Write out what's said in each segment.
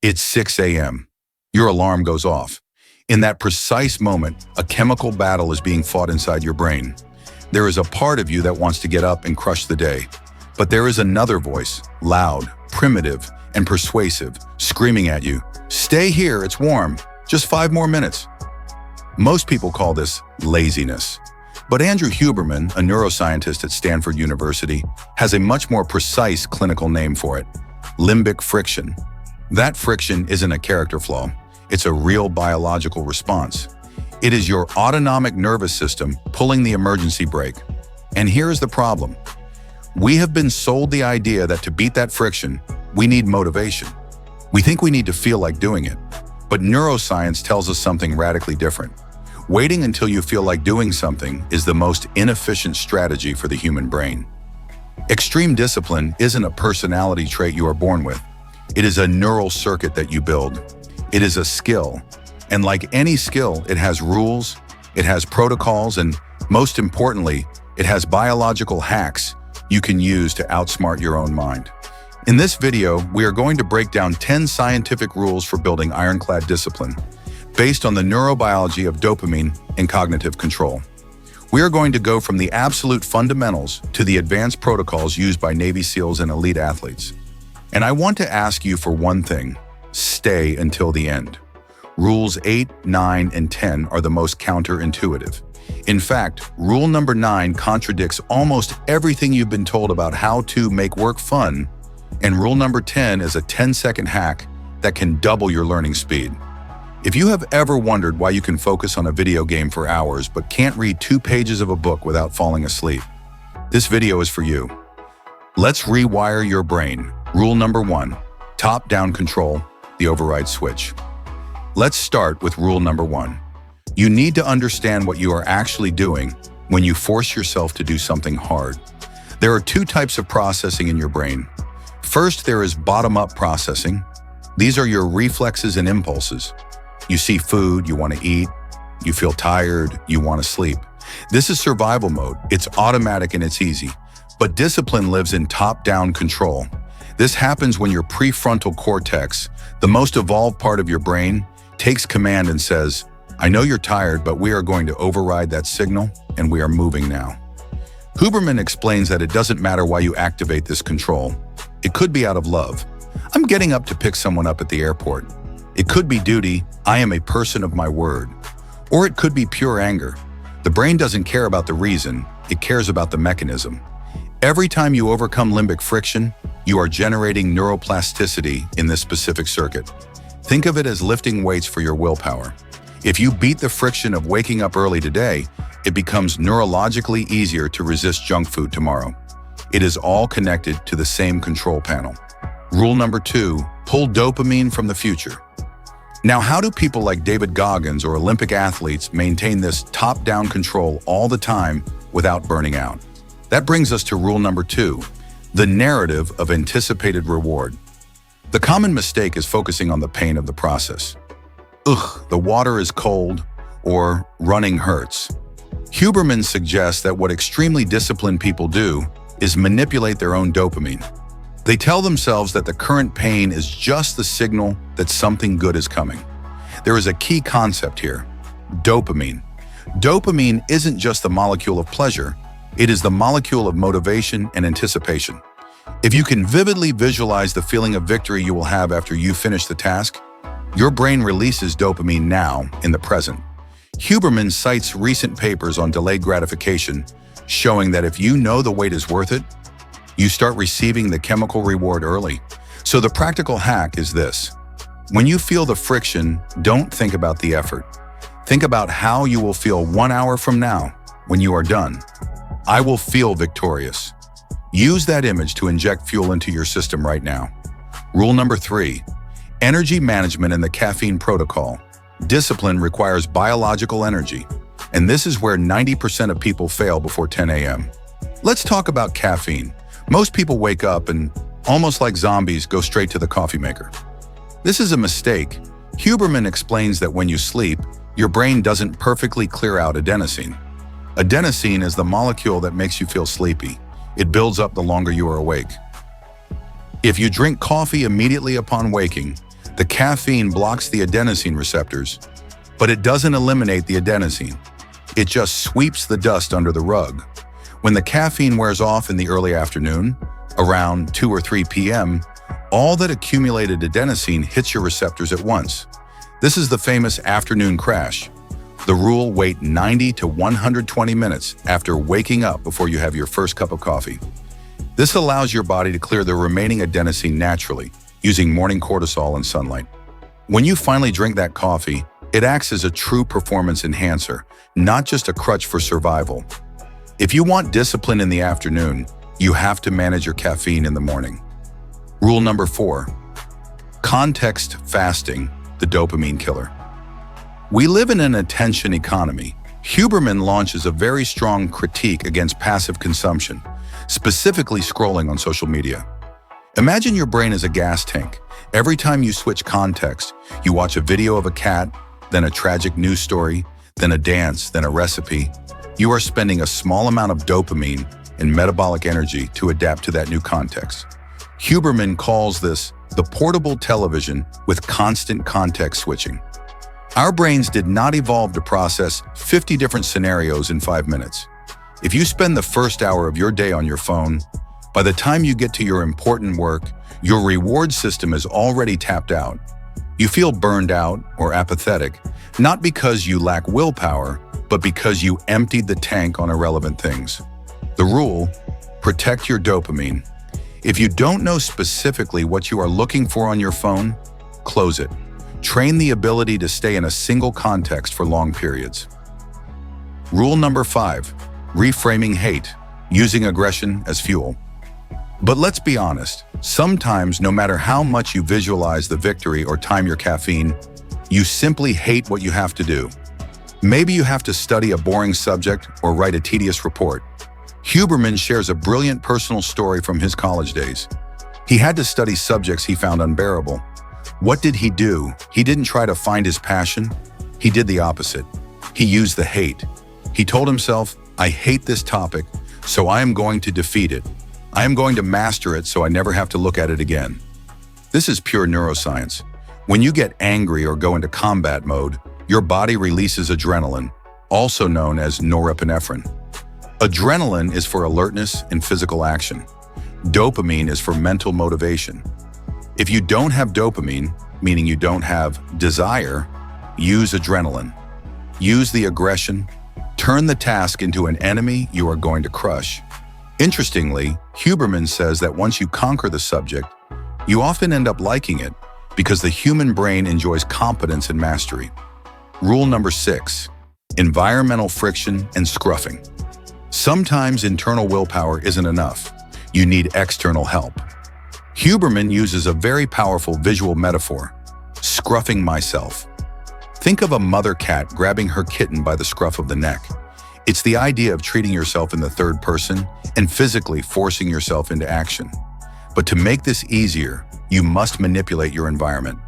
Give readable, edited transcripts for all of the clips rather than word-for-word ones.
It's 6 a.m. Your alarm goes off. In that precise moment, a chemical battle is being fought inside your brain. There is a part of you that wants to get up and crush the day. But there is another voice, loud, primitive, and persuasive, screaming at you, "Stay here, it's warm. Just 5 more minutes." Most people call this laziness. But Andrew Huberman, a neuroscientist at Stanford University, has a much more precise clinical name for it: limbic friction. That friction isn't a character flaw. It's a real biological response. It is your autonomic nervous system pulling the emergency brake. And here's the problem. We have been sold the idea that to beat that friction, we need motivation. We think we need to feel like doing it. But neuroscience tells us something radically different. Waiting until you feel like doing something is the most inefficient strategy for the human brain. Extreme discipline isn't a personality trait you are born with. It is a neural circuit that you build. It is a skill. And like any skill, it has rules, it has protocols, and most importantly, it has biological hacks you can use to outsmart your own mind. In this video, we are going to break down 10 scientific rules for building ironclad discipline, based on the neurobiology of dopamine and cognitive control. We are going to go from the absolute fundamentals to the advanced protocols used by Navy SEALs and elite athletes. And I want to ask you for one thing: stay until the end. Rules 8, 9, and 10 are the most counterintuitive. In fact, rule number 9 contradicts almost everything you've been told about how to make work fun, and rule number 10 is a 10-second hack that can double your learning speed. If you have ever wondered why you can focus on a video game for hours but can't read 2 pages of a book without falling asleep, this video is for you. Let's rewire your brain. Rule number 1, top-down control, the override switch. Let's start with rule number 1. You need to understand what you are actually doing when you force yourself to do something hard. There are 2 types of processing in your brain. First, there is bottom-up processing. These are your reflexes and impulses. You see food, you want to eat. You feel tired, you want to sleep. This is survival mode. It's automatic and it's easy. But discipline lives in top-down control. This happens when your prefrontal cortex, the most evolved part of your brain, takes command and says, "I know you're tired, but we are going to override that signal, and we are moving now." Huberman explains that it doesn't matter why you activate this control. It could be out of love. I'm getting up to pick someone up at the airport. It could be duty. I am a person of my word. Or it could be pure anger. The brain doesn't care about the reason. It cares about the mechanism. Every time you overcome limbic friction, you are generating neuroplasticity in this specific circuit. Think of it as lifting weights for your willpower. If you beat the friction of waking up early today, it becomes neurologically easier to resist junk food tomorrow. It is all connected to the same control panel. Rule number 2, pull dopamine from the future. Now, how do people like David Goggins or Olympic athletes maintain this top-down control all the time without burning out? That brings us to rule number 2, the narrative of anticipated reward. The common mistake is focusing on the pain of the process. "Ugh, the water is cold," or "running hurts." Huberman suggests that what extremely disciplined people do is manipulate their own dopamine. They tell themselves that the current pain is just the signal that something good is coming. There is a key concept here: dopamine. Dopamine isn't just the molecule of pleasure, it is the molecule of motivation and anticipation. If you can vividly visualize the feeling of victory you will have after you finish the task, your brain releases dopamine now, in the present. Huberman cites recent papers on delayed gratification, showing that if you know the wait is worth it, you start receiving the chemical reward early. So the practical hack is this: when you feel the friction, don't think about the effort. Think about how you will feel 1 hour from now when you are done. I will feel victorious. Use that image to inject fuel into your system right now. Rule number 3, energy management and the caffeine protocol. Discipline requires biological energy, and this is where 90% of people fail before 10 a.m. Let's talk about caffeine. Most people wake up and, almost like zombies, go straight to the coffee maker. This is a mistake. Huberman explains that when you sleep, your brain doesn't perfectly clear out adenosine. Adenosine is the molecule that makes you feel sleepy. It builds up the longer you are awake. If you drink coffee immediately upon waking, The caffeine blocks the adenosine receptors, but it doesn't eliminate the adenosine. It just sweeps the dust under the rug. When the caffeine wears off in the early afternoon, around 2 or 3 p.m., all that accumulated adenosine hits your receptors at once. This is the famous afternoon crash. The rule: wait 90 to 120 minutes after waking up before you have your first cup of coffee. This allows your body to clear the remaining adenosine naturally, using morning cortisol and sunlight. When you finally drink that coffee, it acts as a true performance enhancer, not just a crutch for survival. If you want discipline in the afternoon, you have to manage your caffeine in the morning. Rule number 4. Context fasting, the dopamine killer. We live in an attention economy. Huberman launches a very strong critique against passive consumption, specifically scrolling on social media. Imagine your brain as a gas tank. Every time you switch context, you watch a video of a cat, then a tragic news story, then a dance, then a recipe. You are spending a small amount of dopamine and metabolic energy to adapt to that new context. Huberman calls this the portable television with constant context switching. Our brains did not evolve to process 50 different scenarios in 5 minutes. If you spend the first hour of your day on your phone, by the time you get to your important work, your reward system is already tapped out. You feel burned out or apathetic, not because you lack willpower, but because you emptied the tank on irrelevant things. The rule: protect your dopamine. If you don't know specifically what you are looking for on your phone, close it. Train the ability to stay in a single context for long periods. Rule number 5. Reframing hate, using aggression as fuel. But let's be honest, sometimes no matter how much you visualize the victory or time your caffeine, you simply hate what you have to do. Maybe you have to study a boring subject or write a tedious report. Huberman shares a brilliant personal story from his college days. He had to study subjects he found unbearable. What did he do? He didn't try to find his passion. He did the opposite. He used the hate. He told himself, I hate this topic, so I am going to defeat it. I am going to master it so I never have to look at it again. This is pure neuroscience. When you get angry or go into combat mode, your body releases adrenaline, also known as norepinephrine. Adrenaline is for alertness and physical action. Dopamine is for mental motivation. If you don't have dopamine, meaning you don't have desire, use adrenaline. Use the aggression. Turn the task into an enemy you are going to crush. Interestingly, Huberman says that once you conquer the subject, you often end up liking it because the human brain enjoys competence and mastery. Rule number 6. Environmental friction and scruffing. Sometimes internal willpower isn't enough. You need external help. Huberman uses a very powerful visual metaphor: scruffing myself. Think of a mother cat grabbing her kitten by the scruff of the neck. It's the idea of treating yourself in the third person and physically forcing yourself into action. But to make this easier, you must manipulate your environment.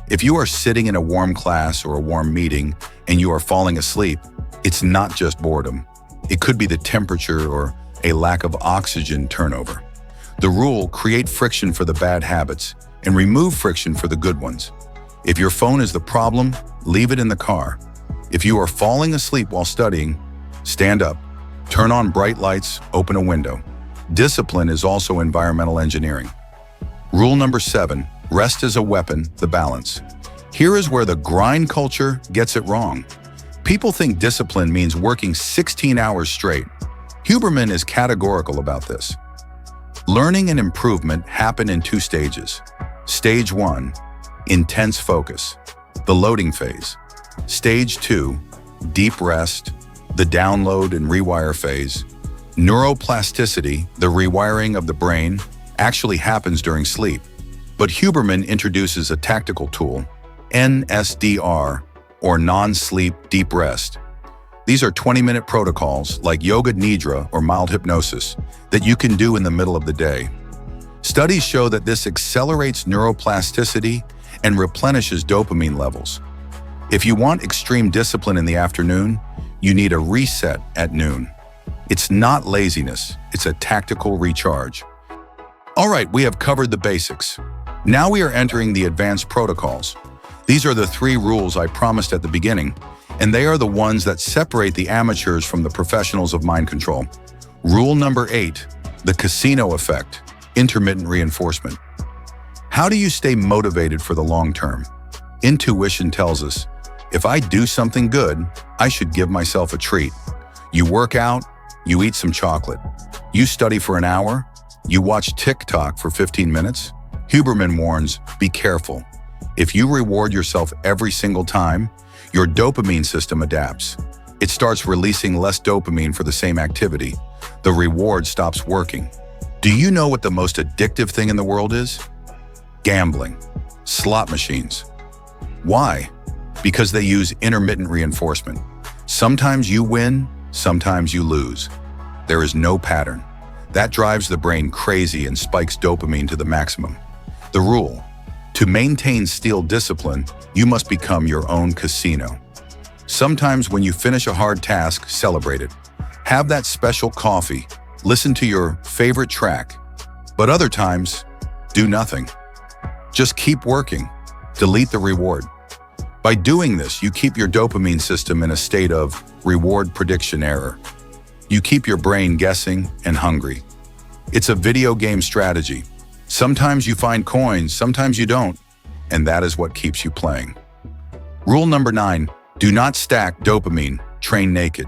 If you are sitting in a warm class or a warm meeting and you are falling asleep, it's not just boredom. It could be the temperature or a lack of oxygen turnover. The rule: create friction for the bad habits and remove friction for the good ones. If your phone is the problem, leave it in the car. If you are falling asleep while studying, stand up, turn on bright lights, open a window. Discipline is also environmental engineering. Rule number 7, rest as a weapon, the balance. Here is where the grind culture gets it wrong. People think discipline means working 16 hours straight. Huberman is categorical about this. Learning and improvement happen in 2 stages. Stage 1, intense focus, the loading phase. Stage 2, deep rest, the download and rewire phase. Neuroplasticity, the rewiring of the brain, actually happens during sleep. But Huberman introduces a tactical tool, NSDR, or non-sleep deep rest. These are 20-minute protocols like yoga nidra or mild hypnosis that you can do in the middle of the day. Studies show that this accelerates neuroplasticity and replenishes dopamine levels. If you want extreme discipline in the afternoon, you need a reset at noon. It's not laziness, it's a tactical recharge. All right, we have covered the basics. Now we are entering the advanced protocols. These are the 3 rules I promised at the beginning, and they are the ones that separate the amateurs from the professionals of mind control. Rule number 8, the casino effect, intermittent reinforcement. How do you stay motivated for the long term? Intuition tells us, if I do something good, I should give myself a treat. You work out, you eat some chocolate. You study for an hour, you watch TikTok for 15 minutes. Huberman warns, be careful. If you reward yourself every single time, your dopamine system adapts. It starts releasing less dopamine for the same activity. The reward stops working. Do you know what the most addictive thing in the world is? Gambling, slot machines. Why? Because they use intermittent reinforcement. Sometimes you win, sometimes you lose. There is no pattern. That drives the brain crazy and spikes dopamine to the maximum. The rule: to maintain steel discipline, you must become your own casino. Sometimes when you finish a hard task, celebrate it. Have that special coffee, listen to your favorite track. But other times, do nothing. Just keep working. Delete the reward. By doing this, you keep your dopamine system in a state of reward prediction error. You keep your brain guessing and hungry. It's a video game strategy. Sometimes you find coins, sometimes you don't, and that is what keeps you playing. Rule number 9, do not stack dopamine, train naked.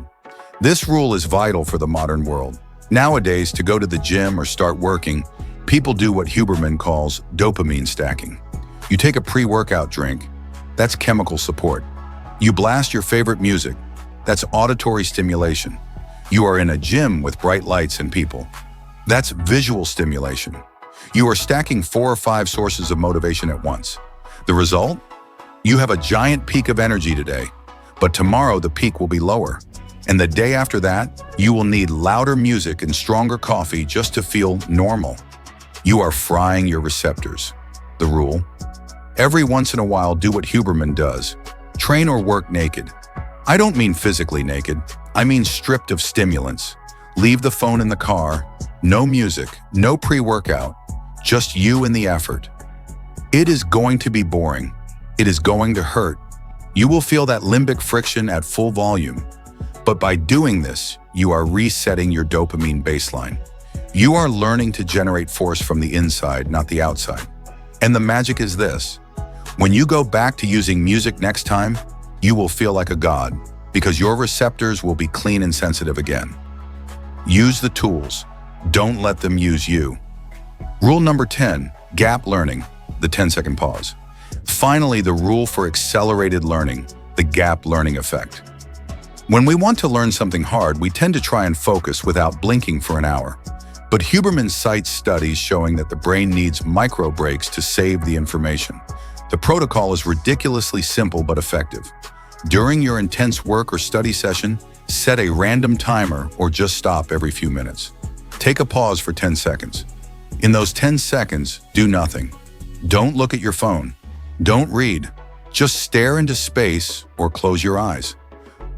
This rule is vital for the modern world. Nowadays, to go to the gym or start working, people do what Huberman calls dopamine stacking. You take a pre-workout drink, that's chemical support. You blast your favorite music, that's auditory stimulation. You are in a gym with bright lights and people. That's visual stimulation. You are stacking 4 or 5 sources of motivation at once. The result? You have a giant peak of energy today, but tomorrow the peak will be lower. And the day after that, you will need louder music and stronger coffee just to feel normal. You are frying your receptors. The rule? Every once in a while, do what Huberman does. Train or work naked. I don't mean physically naked. I mean stripped of stimulants. Leave the phone in the car. No music, no pre-workout. Just you and the effort. It is going to be boring. It is going to hurt. You will feel that limbic friction at full volume. But by doing this, you are resetting your dopamine baseline. You are learning to generate force from the inside, not the outside. And the magic is this. When you go back to using music next time, you will feel like a god, because your receptors will be clean and sensitive again. Use the tools. Don't let them use you. Rule number 10, gap learning, the 10-second pause. Finally, the rule for accelerated learning, the gap learning effect. When we want to learn something hard, we tend to try and focus without blinking for an hour. But Huberman cites studies showing that the brain needs micro breaks to save the information. The protocol is ridiculously simple but effective. During your intense work or study session, set a random timer or just stop every few minutes. Take a pause for 10 seconds. In those 10 seconds, do nothing. Don't look at your phone. Don't read. Just stare into space or close your eyes.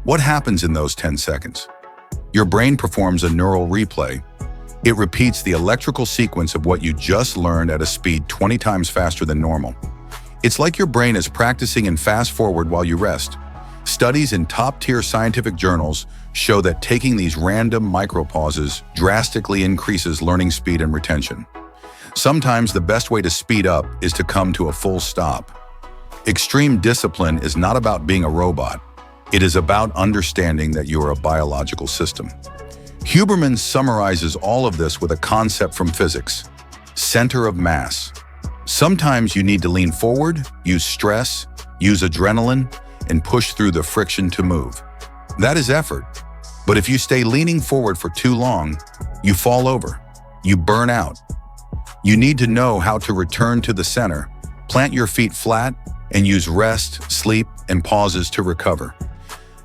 What happens in those 10 seconds? Your brain performs a neural replay. It repeats the electrical sequence of what you just learned at a speed 20 times faster than normal. It's like your brain is practicing and fast forward while you rest. Studies in top-tier scientific journals show that taking these random micropauses drastically increases learning speed and retention. Sometimes the best way to speed up is to come to a full stop. Extreme discipline is not about being a robot. It is about understanding that you are a biological system. Huberman summarizes all of this with a concept from physics: center of mass. Sometimes you need to lean forward, use stress, use adrenaline, and push through the friction to move. That is effort. But if you stay leaning forward for too long, you fall over. You burn out. You need to know how to return to the center, plant your feet flat, and use rest, sleep, and pauses to recover.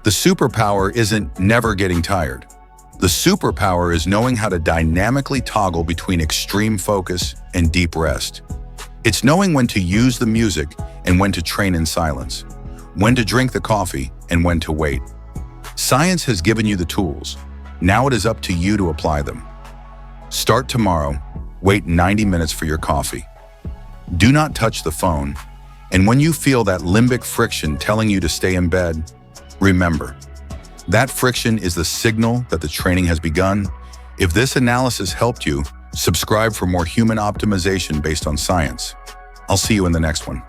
The superpower isn't never getting tired. The superpower is knowing how to dynamically toggle between extreme focus and deep rest. It's knowing when to use the music and when to train in silence, when to drink the coffee and when to wait. Science has given you the tools. Now it is up to you to apply them. Start tomorrow. Wait 90 minutes for your coffee. Do not touch the phone. And when you feel that limbic friction telling you to stay in bed, remember, that friction is the signal that the training has begun. If this analysis helped you, subscribe for more human optimization based on science. I'll see you in the next one.